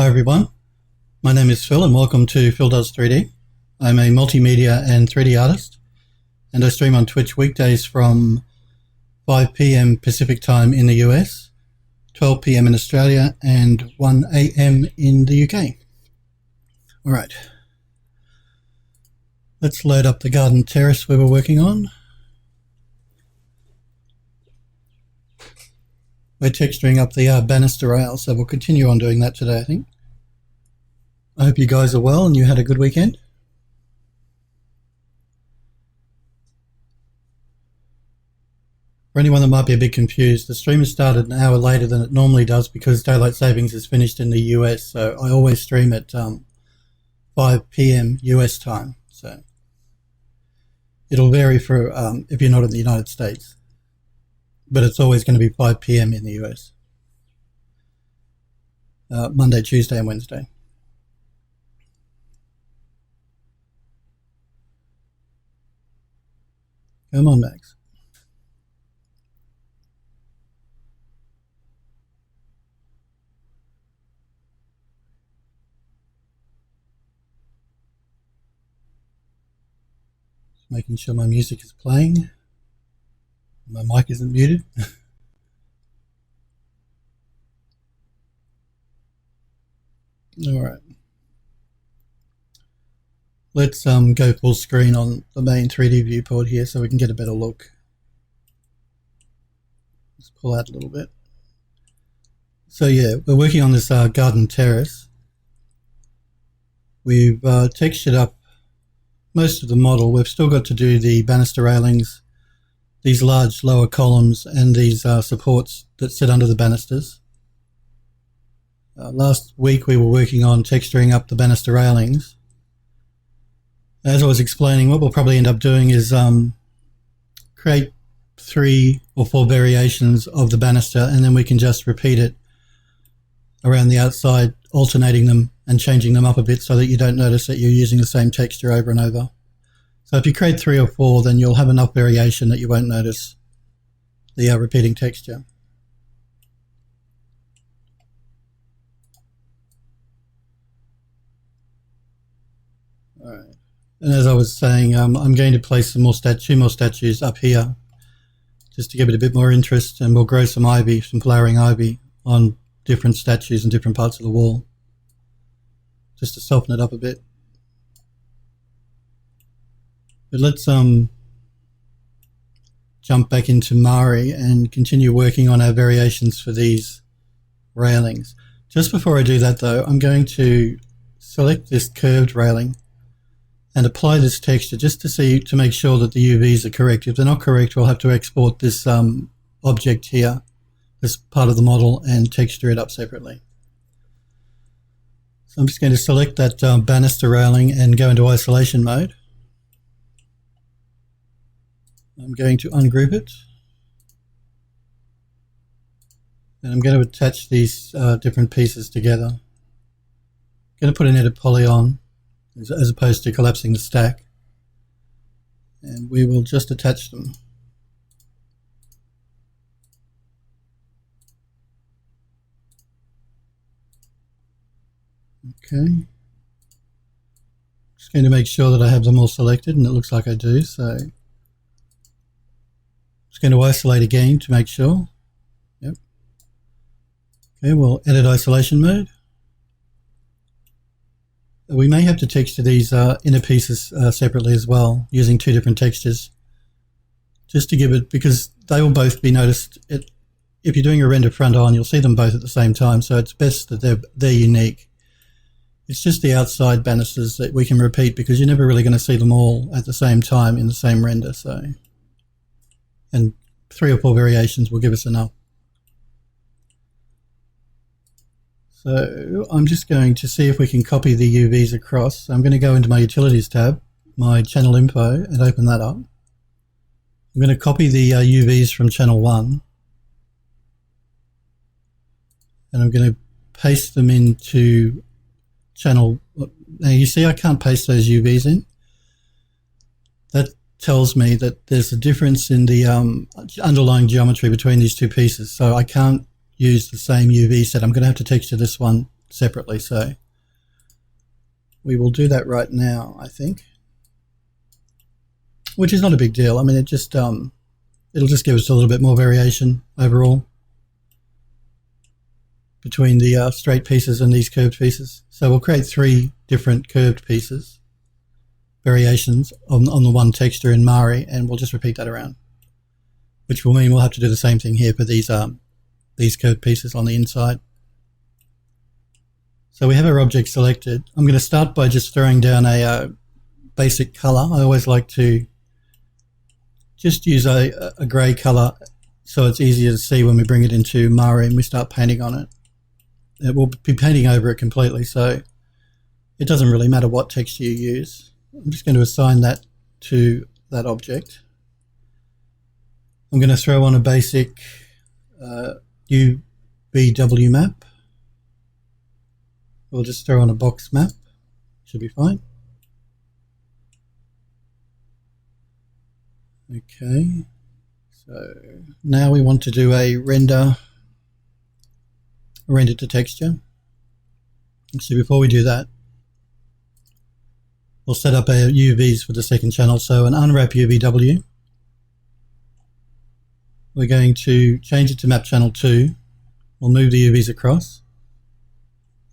Hi everyone, my name is Phil and welcome to PhilDoes3D. I'm a multimedia and 3D artist and I stream on Twitch weekdays from 5 PM Pacific time in the US, 12 PM in Australia and 1 AM in the UK. Alright, let's load up the garden terrace we were working on. We're texturing up the banister rail, so we'll continue on doing that today, I think. I hope you guys are well and you had a good weekend. For anyone that might be a bit confused, the stream has started an hour later than it normally does because daylight savings is finished in the US, so I always stream at 5 PM US time. So it'll vary for if you're not in the United States, but it's always going to be 5 PM in the US. Monday, Tuesday and Wednesday. Come on, Max. Just making sure my music is playing. My mic isn't muted. All right. Let's go full screen on the main 3D viewport here so we can get a better look. Let's pull out a little bit. So yeah, we're working on this garden terrace. We've textured up most of the model. We've still got to do the banister railings, these large lower columns and these supports that sit under the banisters. Last week we were working on texturing up the banister railings. As I was explaining, what we'll probably end up doing is create 3 or 4 variations of the banister and then we can just repeat it around the outside, alternating them and changing them up a bit so that you don't notice that you're using the same texture over and over. So if you create 3 or 4, then you'll have enough variation that you won't notice the repeating texture. All right. And as I was saying, I'm going to place some more two more statues up here just to give it a bit more interest, and we'll grow some ivy, some flowering ivy on different statues and different parts of the wall just to soften it up a bit. But let's jump back into Mari and continue working on our variations for these railings. Just before I do that though, I'm going to select this curved railing and apply this texture just to make sure that the UVs are correct. If they're not correct, we'll have to export this object here, this part of the model, and texture it up separately. So I'm just going to select that banister railing and go into isolation mode. I'm going to ungroup it. And I'm going to attach these different pieces together. I'm going to put an edit poly on, as opposed to collapsing the stack, and we will just attach them. Okay, just going to make sure that I have them all selected, and it looks like I do, so just going to isolate again to make sure. Yep. Okay, we'll edit isolation mode. We may have to texture these inner pieces separately as well, using 2 different textures, just to give it, because they will both be noticed. If you're doing a render front on, you'll see them both at the same time, so it's best that they're unique. It's just the outside banisters that we can repeat because you're never really going to see them all at the same time in the same render. So, and 3 or 4 variations will give us enough. So I'm just going to see if we can copy the UVs across. So I'm going to go into my Utilities tab, my channel info, and open that up. I'm going to copy the UVs from channel 1. And I'm going to paste them into channel. Now you see I can't paste those UVs in. That tells me that there's a difference in the underlying geometry between these 2 pieces. So I can't use the same UV set. I'm going to have to texture this one separately. So we will do that right now, I think, which is not a big deal. I mean, it just it'll just give us a little bit more variation overall between the straight pieces and these curved pieces. So we'll create 3 different curved pieces, variations on the one texture in Mari, and we'll just repeat that around, which will mean we'll have to do the same thing here for these curved pieces on the inside. So we have our object selected. I'm going to start by just throwing down a basic color. I always like to just use a grey color so it's easier to see when we bring it into Mari and we start painting on it. It will be painting over it completely, so it doesn't really matter what texture you use. I'm just going to assign that to that object. I'm going to throw on a basic UVW map. We'll just throw on a box map, should be fine. Okay, so now we want to do a render to texture. So before we do that, we'll set up our UVs for the second channel. So an unwrap UVW. We're going to change it to map channel 2. We'll move the UVs across.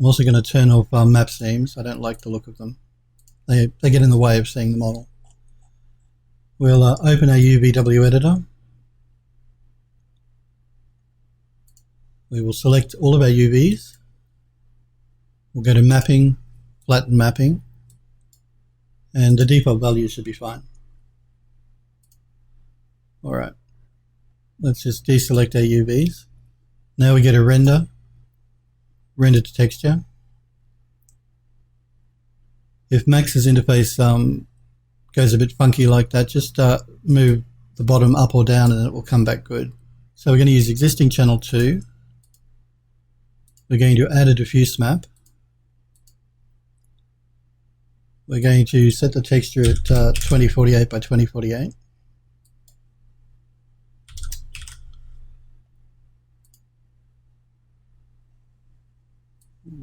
I'm also going to turn off map seams. I don't like the look of them. They get in the way of seeing the model. We'll open our UVW editor. We will select all of our UVs. We'll go to mapping, flatten mapping, and the default value should be fine. All right, let's just deselect our UVs. Now we go to render to texture. If Max's interface goes a bit funky like that, just move the bottom up or down and it will come back good. So we're going to use existing channel 2. We're going to add a diffuse map. We're going to set the texture at 2048 by 2048.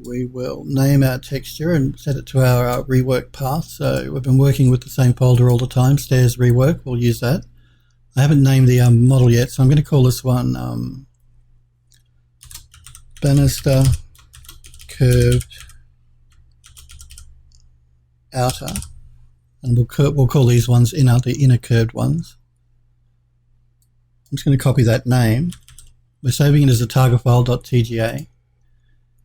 We will name our texture and set it to our rework path. So we've been working with the same folder all the time, stairs rework, we'll use that. I haven't named the model yet, so I'm going to call this one banister curved outer, and we'll call these ones the inner curved ones. I'm just going to copy that name. We're saving it as a Targa file.tga.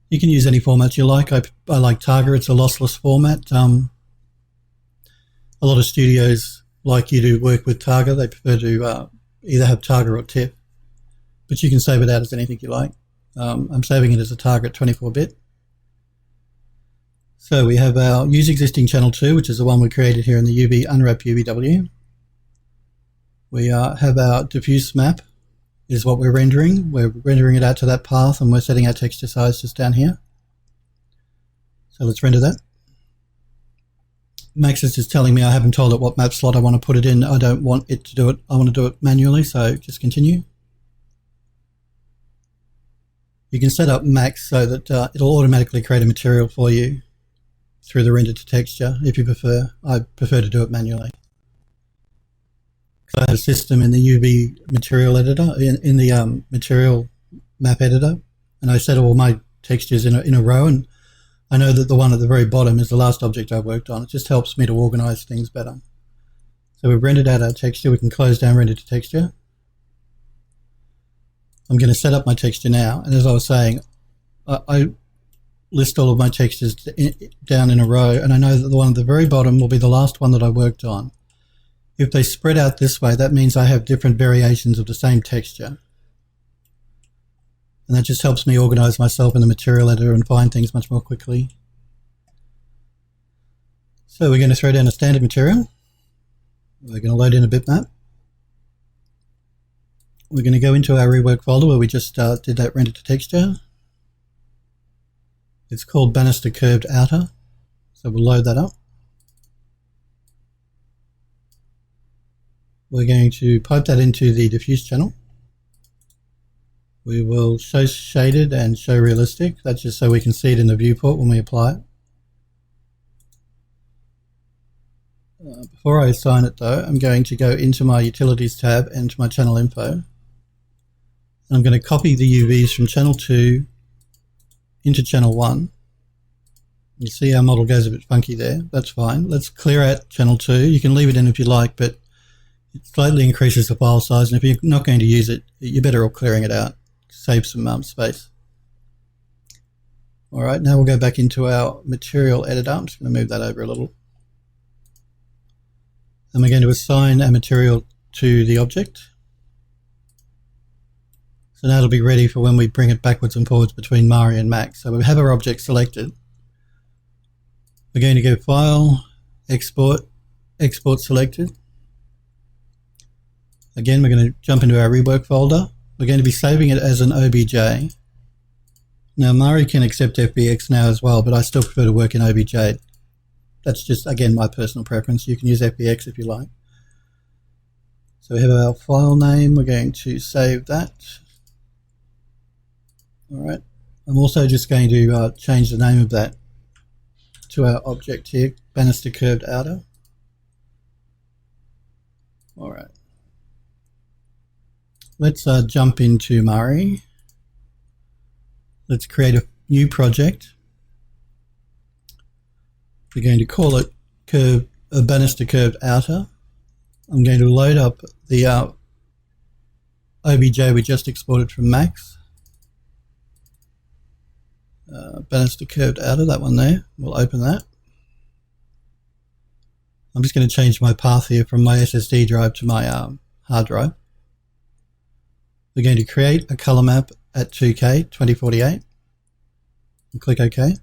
You can use any format you like. I like Targa. It's a lossless format. A lot of studios like you to work with Targa. They prefer to either have Targa or TIFF, but you can save it out as anything you like. I'm saving it as a Targa at 24-bit. So we have our use existing channel 2, which is the one we created here in the UV unwrap UVW. We have our diffuse map is what we're rendering. We're rendering it out to that path, and we're setting our texture size just down here. So let's render that. Max is just telling me I haven't told it what map slot I want to put it in. I don't want it to do it. I want to do it manually, so just continue. You can set up Max so that it'll automatically create a material for you through the render to texture if you prefer. I prefer to do it manually. I have a system in the UV material editor, in the material map editor, and I set all my textures in a row, and I know that the one at the very bottom is the last object I worked on. It just helps me to organize things better. So we've rendered out our texture. We can close down render to texture. I'm going to set up my texture now, and as I was saying, I list all of my textures down in a row, and I know that the one at the very bottom will be the last one that I worked on. If they spread out this way, that means I have different variations of the same texture. And that just helps me organize myself in the material editor and find things much more quickly. So we're going to throw down a standard material. We're going to load in a bitmap. We're going to go into our rework folder where we just did that render to texture. It's called banister curved outer. So we'll load that up. We're going to pipe that into the diffuse channel. We will show shaded and show realistic. That's just so we can see it in the viewport when we apply it. Before I assign it though, I'm going to go into my utilities tab and to my channel info. And I'm going to copy the UVs from channel 2 into channel 1. You see our model goes a bit funky there. That's fine. Let's clear out channel 2. You can leave it in if you like, but it slightly increases the file size, and if you're not going to use it, you're better off clearing it out. Save some space. All right, now we'll go back into our material editor. I'm just going to move that over a little. And we're going to assign our material to the object. So now it'll be ready for when we bring it backwards and forwards between Mari and Max. So we have our object selected. We're going to go File, Export, Export Selected. Again, we're going to jump into our rework folder. We're going to be saving it as an OBJ. Now, Mari can accept FBX now as well, but I still prefer to work in OBJ. That's just, again, my personal preference. You can use FBX if you like. So we have our file name. We're going to save that. All right. I'm also just going to change the name of that to our object here, banister curved outer. All right. Let's jump into Mari. Let's create a new project. We're going to call it banister curved outer. I'm going to load up the OBJ we just exported from Max. Banister curved outer, that one there. We'll open that. I'm just going to change my path here from my SSD drive to my hard drive. We're going to create a color map at 2K 2048 and click OK.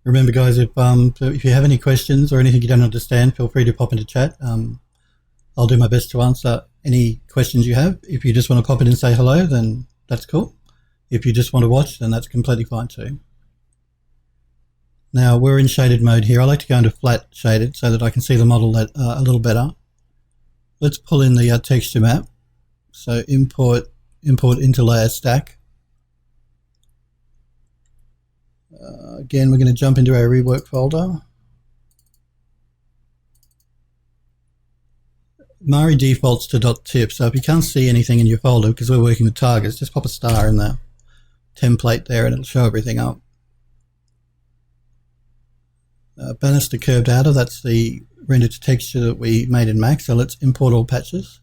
Remember guys, if you have any questions or anything you don't understand, feel free to pop into chat. I'll do my best to answer any questions you have. If you just want to pop in and say hello, then that's cool. If you just want to watch, then that's completely fine too. Now we're in shaded mode here. I like to go into flat shaded so that I can see the model a little better. Let's pull in the texture map. So import into layer stack. Again, we're going to jump into our rework folder. Mari defaults to .tip, so if you can't see anything in your folder because we're working with targets, just pop a star in the template there and it'll show everything up. Banister curved outer, that's the render to texture that we made in Max, so let's import all patches.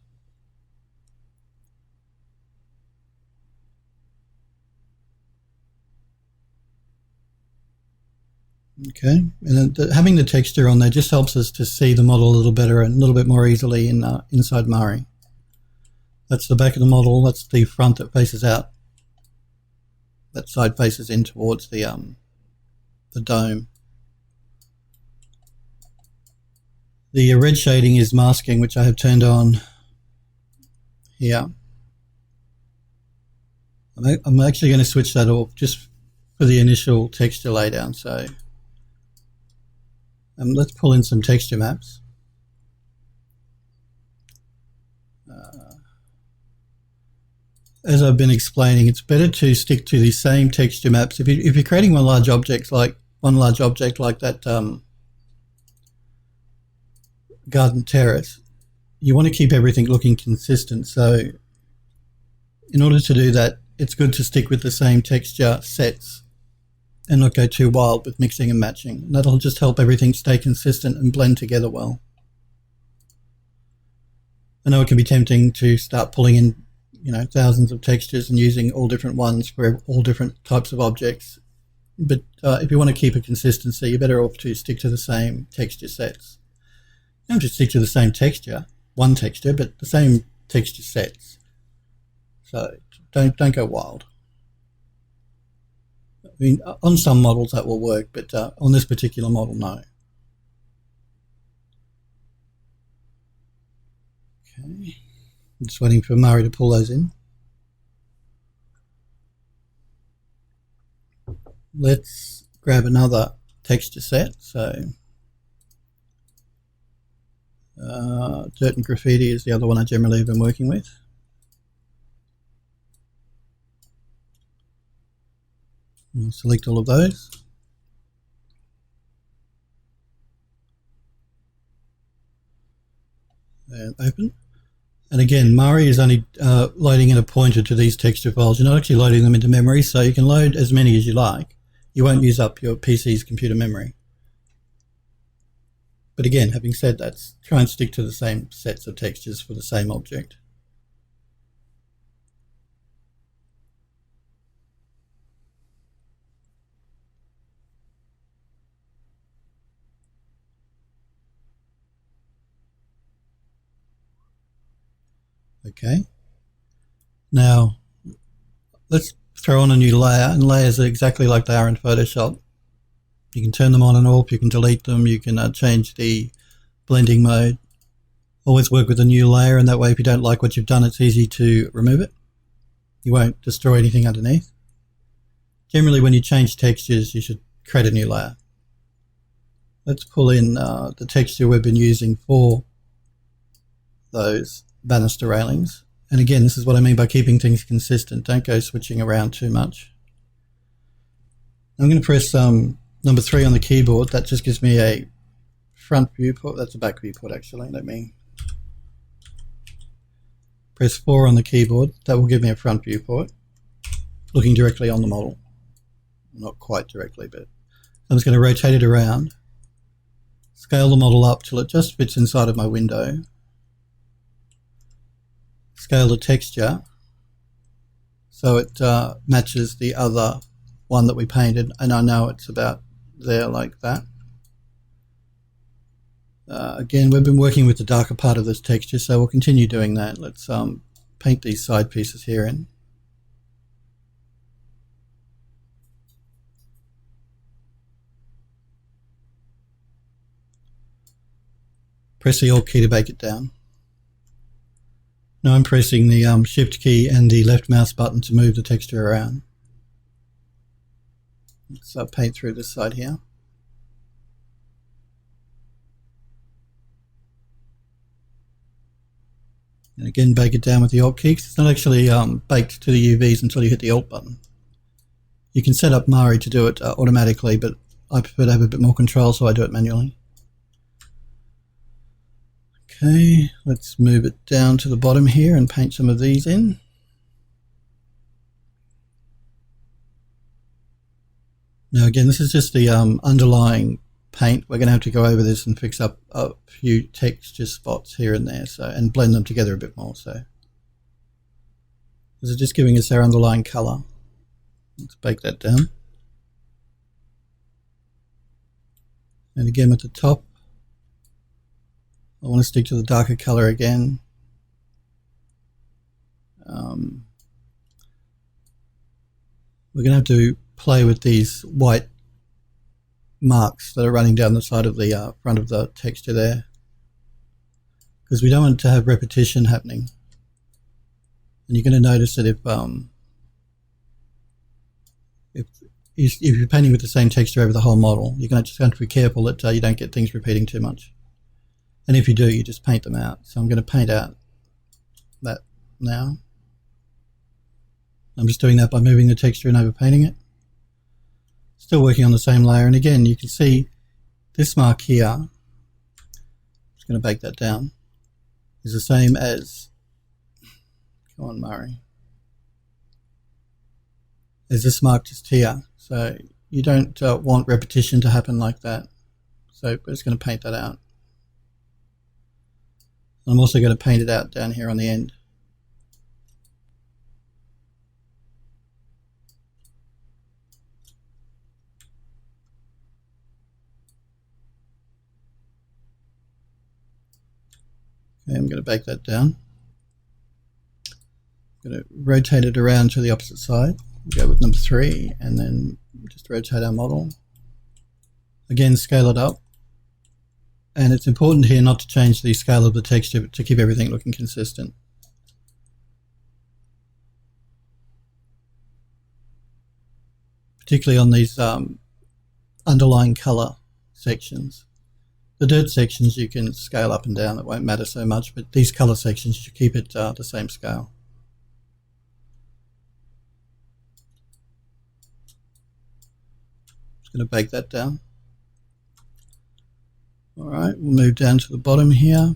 Okay, and having the texture on there just helps us to see the model a little better and a little bit more easily in inside Mari. That's the back of the model, that's the front that faces out. That side faces in towards the dome. The red shading is masking, which I have turned on here. I'm actually going to switch that off just for the initial texture laydown. So let's pull in some texture maps. As I've been explaining, it's better to stick to the same texture maps. If you're creating one large object like that garden terrace, you want to keep everything looking consistent. So in order to do that, it's good to stick with the same texture sets and not go too wild with mixing and matching. That'll just help everything stay consistent and blend together well. I know it can be tempting to start pulling in, thousands of textures and using all different ones for all different types of objects. But if you want to keep a consistency, you're better off to stick to the same texture sets. You don't just stick to the same texture, one texture, but the same texture sets. So don't go wild. I mean, on some models that will work, but on this particular model, no. Okay, I'm just waiting for Mari to pull those in. Let's grab another texture set. So Dirt and graffiti is the other one I generally have been working with. I'll select all of those. And open. And again, Mari is only loading in a pointer to these texture files. You're not actually loading them into memory, so you can load as many as you like. You won't use up your PC's computer memory. But again, having said that, try and stick to the same sets of textures for the same object. Okay. Now, let's throw on a new layer, and layers are exactly like they are in Photoshop. You can turn them on and off, you can delete them, you can change the blending mode. Always work with a new layer, and that way if you don't like what you've done, it's easy to remove it. You won't destroy anything underneath. Generally, when you change textures, you should create a new layer. Let's pull in the texture we've been using for those banister railings. And again, this is what I mean by keeping things consistent. Don't go switching around too much. I'm going to press number 3 on the keyboard. That just gives me a front viewport. That's a back viewport actually. Let me press 4 on the keyboard. That will give me a front viewport looking directly on the model. Not quite directly, but I'm just going to rotate it around, scale the model up till it just fits inside of my window, scale the texture so it matches the other one that we painted, and I know it's about there like that. Again, we've been working with the darker part of this texture, so we'll continue doing that. Let's paint these side pieces here in. Press the Alt key to bake it down. Now I'm pressing the Shift key and the left mouse button to move the texture around. Let's paint through this side here. And again, bake it down with the Alt key, because it's not actually baked to the UVs until you hit the Alt button. You can set up Mari to do it automatically, but I prefer to have a bit more control, so I do it manually. Okay, let's move it down to the bottom here and paint some of these in. Now again, this is just the underlying paint. We're going to have to go over this and fix up a few texture spots here and there, so, and blend them together a bit more. So this is just giving us our underlying color. Let's bake that down. And again at the top, I want to stick to the darker color again. We're going to have to play with these white marks that are running down the side of the front of the texture there, because we don't want to have repetition happening. And you're going to notice that if you're painting with the same texture over the whole model, you're going to just have to be careful that you don't get things repeating too much. And if you do, you just paint them out. So I'm going to paint out that now. I'm just doing that by moving the texture and overpainting it. Still working on the same layer, and again you can see this mark here, I'm just going to bake that down, is the same as, come on Murray, as this mark just here. So you don't want repetition to happen like that, so we're just going to paint that out. I'm also going to paint it out down here on the end. Okay, I'm going to bake that down. I'm going to rotate it around to the opposite side. Go with number 3 and then just rotate our model. Again, scale it up. And it's important here not to change the scale of the texture, but to keep everything looking consistent. Particularly on these underlying color sections. The dirt sections you can scale up and down, it won't matter so much, but these colour sections, you keep it the same scale. Just going to bake that down. Alright, we'll move down to the bottom here.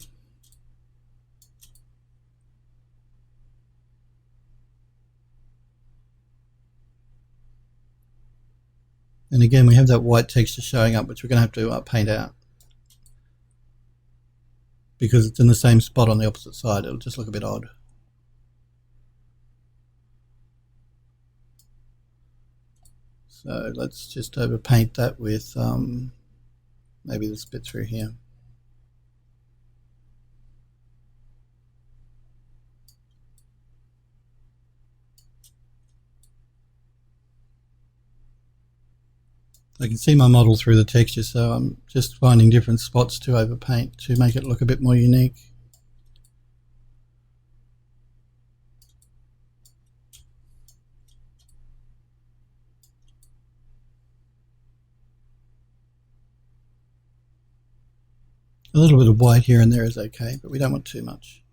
And again, we have that white texture showing up, which we're going to have to paint out. Because it's in the same spot on the opposite side, it'll just look a bit odd. So let's just overpaint that with maybe this bit through here. I can see my model through the texture, so I'm just finding different spots to overpaint to make it look a bit more unique. A little bit of white here and there is okay, but we don't want too much.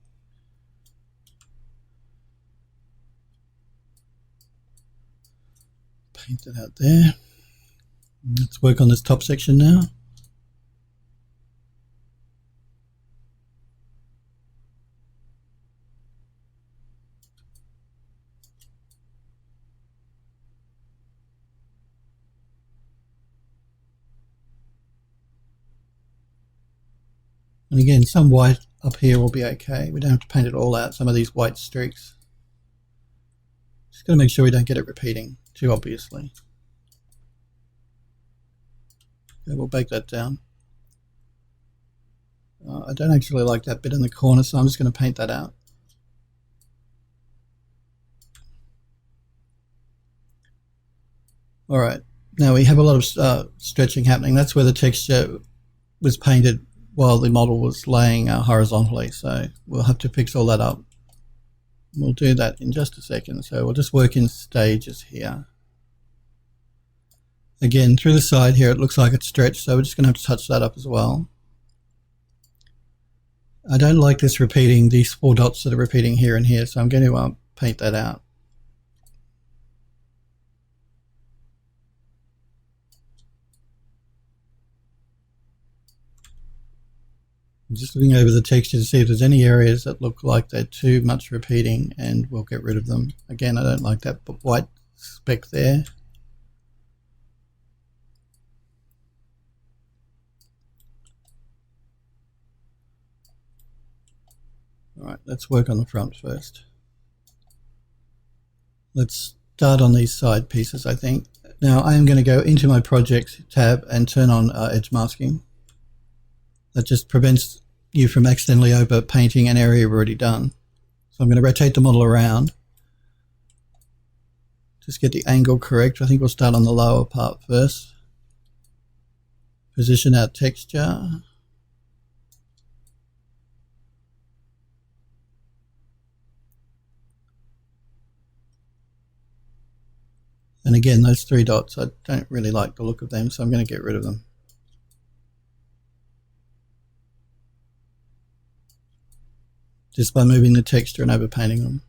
Paint that out there. Let's work on this top section now. And again, some white up here will be okay. We don't have to paint it all out, some of these white streaks. Just got to make sure we don't get it repeating too obviously. Okay, we'll bake that down. I don't actually like that bit in the corner, so I'm just going to paint that out. Alright, now we have a lot of stretching happening. That's where the texture was painted while the model was laying horizontally, so we'll have to fix all that up. We'll do that in just a second, so we'll just work in stages here. Again, through the side here it looks like it's stretched, so we're just going to have to touch that up as well. I don't like this repeating, these 4 dots that are repeating here and here, so I'm going to paint that out. I'm just looking over the texture to see if there's any areas that look like they're too much repeating, and we'll get rid of them. Again, I don't like that white speck there. Alright, let's work on the front first. Let's start on these side pieces, I think. Now I am going to go into my project tab and turn on edge masking. That just prevents you from accidentally over painting an area you've already done. So I'm going to rotate the model around. Just get the angle correct. I think we'll start on the lower part first. Position our texture. And again, those 3 dots, I don't really like the look of them, so I'm going to get rid of them. Just by moving the texture and overpainting them.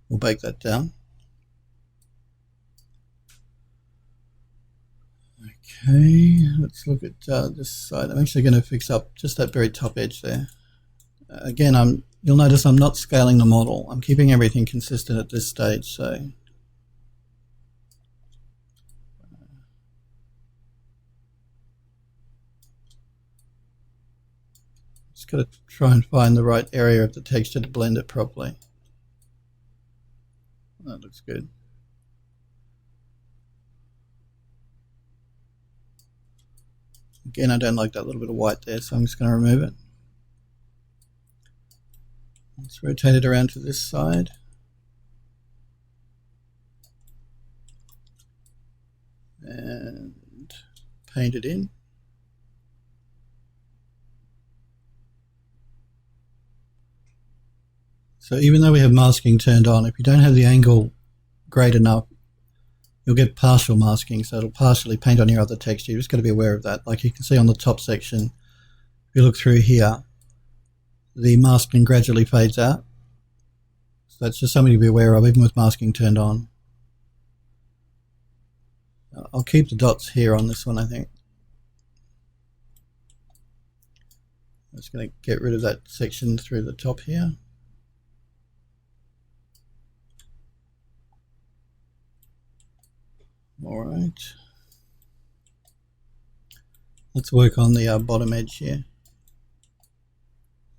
We'll bake that down. Okay, let's look at this side. I'm actually going to fix up just that very top edge there. Again, you'll notice I'm not scaling the model. I'm keeping everything consistent at this stage, so just got to try and find the right area of the texture to blend it properly. That looks good. Again, I don't like that little bit of white there, so I'm just going to remove it. Let's rotate it around to this side. And paint it in. So even though we have masking turned on, if you don't have the angle great enough, you'll get partial masking, so it'll partially paint on your other texture. You just got to be aware of that. Like you can see on the top section, if you look through here, the masking gradually fades out. So that's just something to be aware of, even with masking turned on. I'll keep the dots here on this one, I think. I'm just going to get rid of that section through the top here. All right. Let's work on the bottom edge here.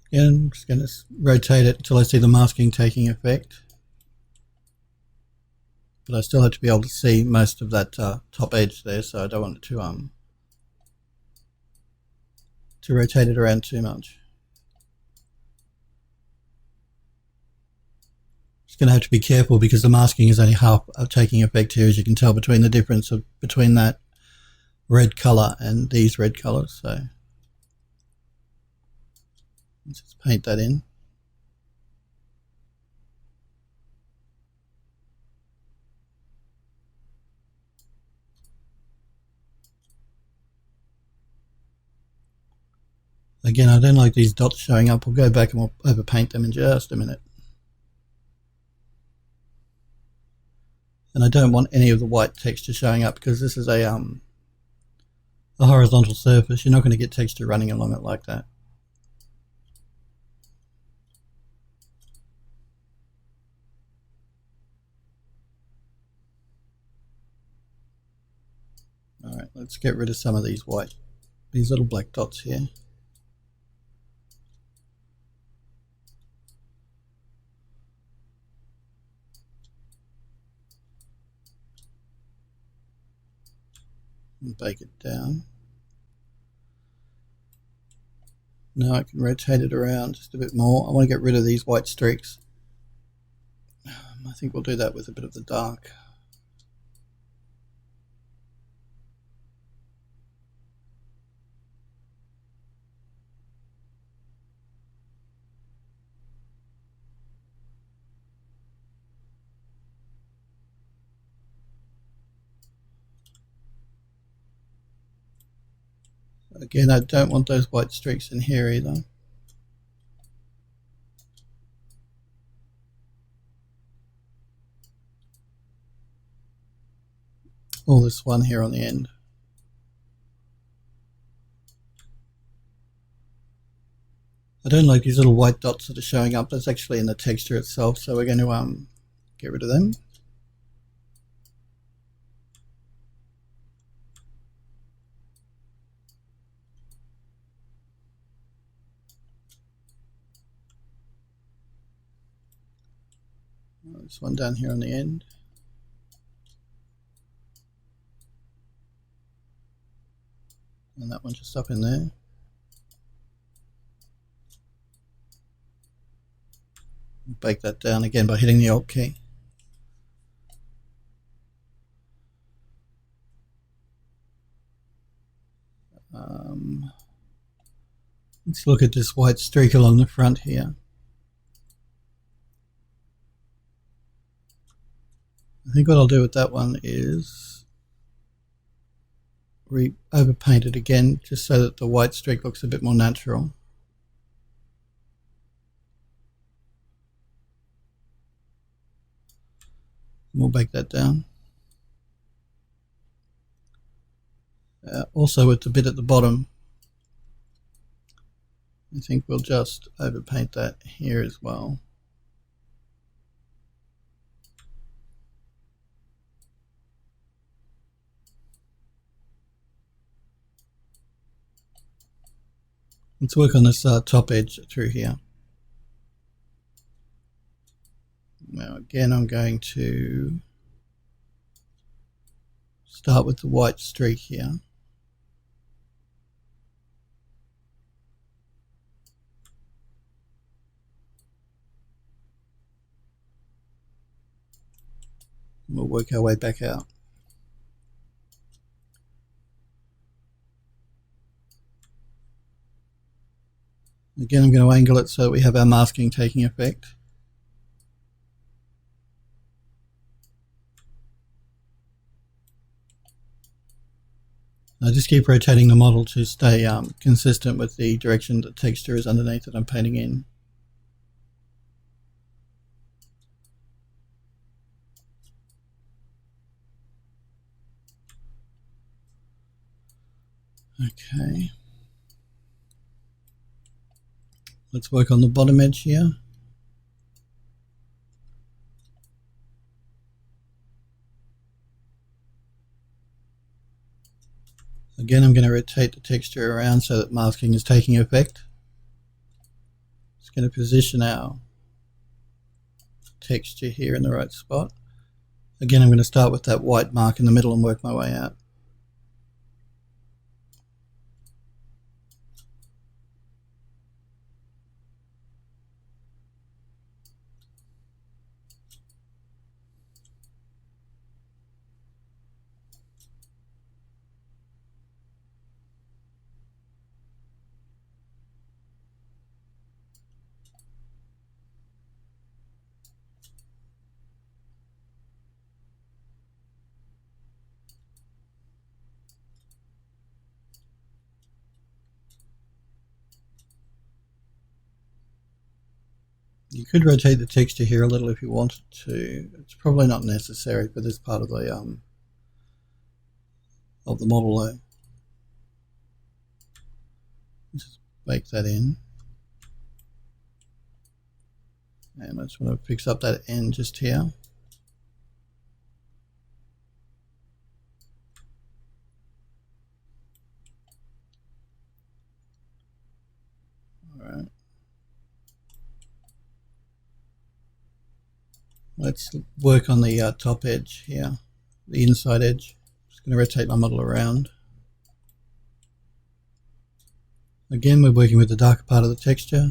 Again, I'm just going to rotate it until I see the masking taking effect. But I still have to be able to see most of that top edge there, so I don't want it to rotate it around too much. Just going to have to be careful because the masking is only half taking effect here, as you can tell between the difference between that red color and these red colors. So let's just paint that in. Again, I don't like these dots showing up. We'll go back and we'll overpaint them in just a minute. And I don't want any of the white texture showing up because this is a horizontal surface. You're not going to get texture running along it like that. All right, let's get rid of some of these little black dots here. And bake it down. Now I can rotate it around just a bit more. I want to get rid of these white streaks. I think we'll do that with a bit of the dark. Again, I don't want those white streaks in here either. Or this one here on the end. I don't like these little white dots that are showing up. That's actually in the texture itself, so we're going to get rid of them. This one down here on the end. And that one just up in there. Bake that down again by hitting the Alt key. Let's look at this white streak along the front here. I think what I'll do with that one is overpaint it again, just so that the white streak looks a bit more natural. We'll bake that down. Also with the bit at the bottom, I think we'll just overpaint that here as well. Let's work on this top edge through here. Now again, I'm going to start with the white streak here. We'll work our way back out. Again, I'm going to angle it so that we have our masking taking effect. I just keep rotating the model to stay consistent with the direction the texture is underneath that I'm painting in. Okay. Let's work on the bottom edge here. Again, I'm going to rotate the texture around so that masking is taking effect. Just going to position our texture here in the right spot. Again, I'm going to start with that white mark in the middle and work my way out. You could rotate the texture here a little if you wanted to. It's probably not necessary for this part of the model though. Just bake that in. And I just want to fix up that end just here. Alright. Let's work on the top edge here, the inside edge. Just going to rotate my model around. Again, we're working with the darker part of the texture.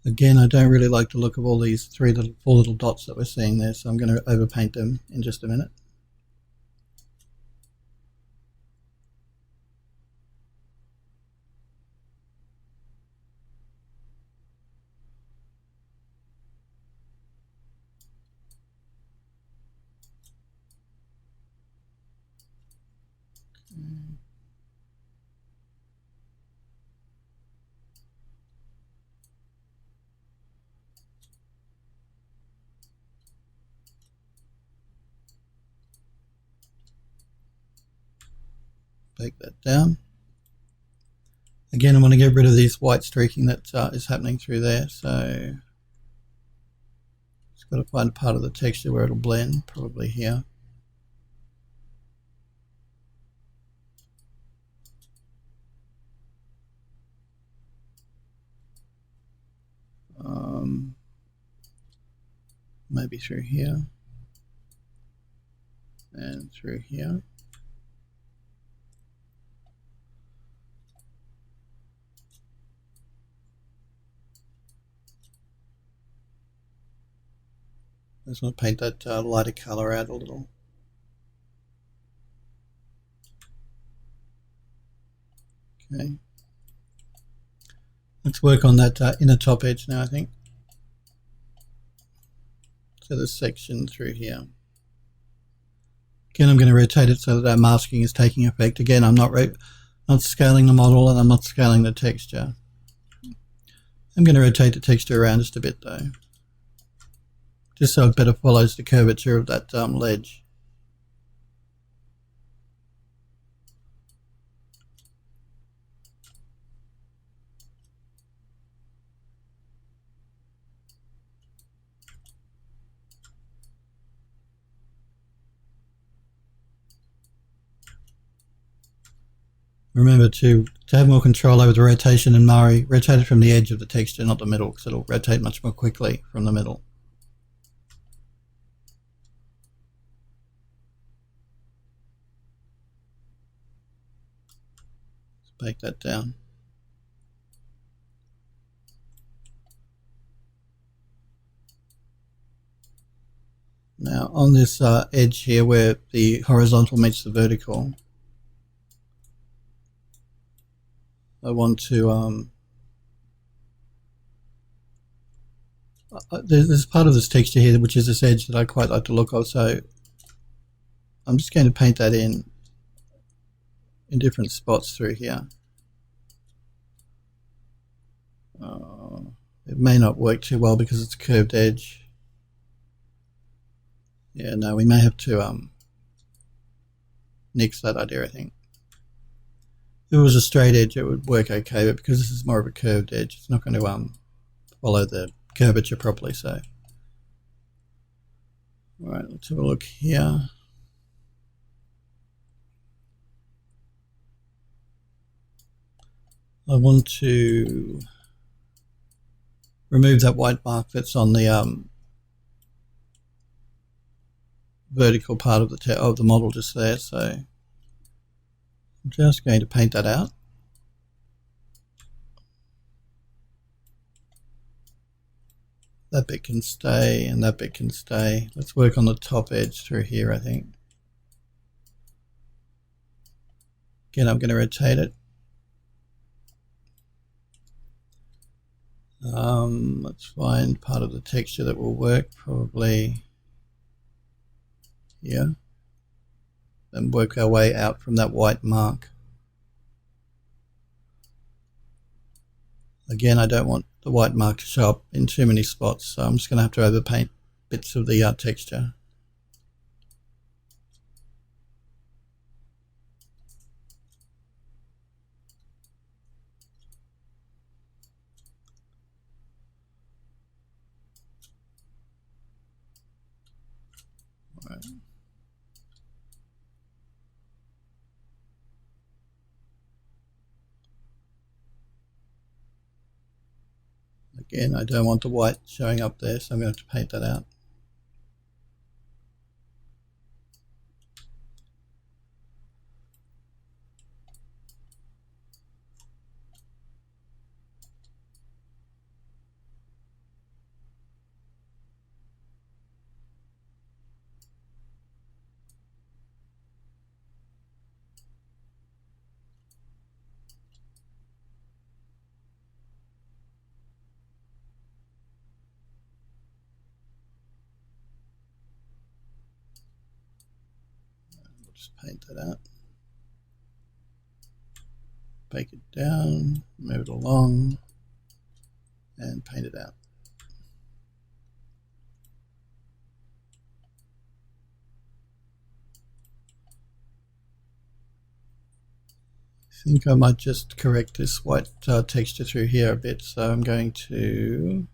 Again, I don't really like the look of all these four little dots that we're seeing there, so I'm going to overpaint them in just a minute. Bake that down. Again, I want to get rid of this white streaking that is happening through there, so just got to find a part of the texture where it'll blend, probably here. Maybe through here and through here. I just want to paint that lighter color out a little. Okay. Let's work on that inner top edge now, I think. So this section through here. Again, I'm going to rotate it so that our masking is taking effect. Again, I'm not scaling the model and I'm not scaling the texture. I'm going to rotate the texture around just a bit though, just so it better follows the curvature of that ledge. Remember to have more control over the rotation in Mari, rotate it from the edge of the texture, not the middle, because it'll rotate much more quickly from the middle. Let's bake that down. Now on this edge here where the horizontal meets the vertical, I want to there's part of this texture here, which is this edge that I quite like the look of, so I'm just going to paint that in different spots through here. It may not work too well because it's a curved edge. Yeah, no, we may have to nix that idea, I think. If it was a straight edge, it would work okay, but because this is more of a curved edge, it's not going to follow the curvature properly. So, all right, let's have a look here. I want to remove that white mark that's on the vertical part of the model just there. So I'm just going to paint that out. That bit can stay and that bit can stay. Let's work on the top edge through here, I think. Again, I'm going to rotate it. Let's find part of the texture that will work, probably here, and work our way out from that white mark. Again, I don't want the white mark to show up in too many spots, so I'm just going to have to overpaint bits of the texture. All right. Again, I don't want the white showing up there, so I'm going to have to paint that out. Just paint that out. Bake it down, move it along, and paint it out. I think I might just correct this white texture through here a bit, so I'm going to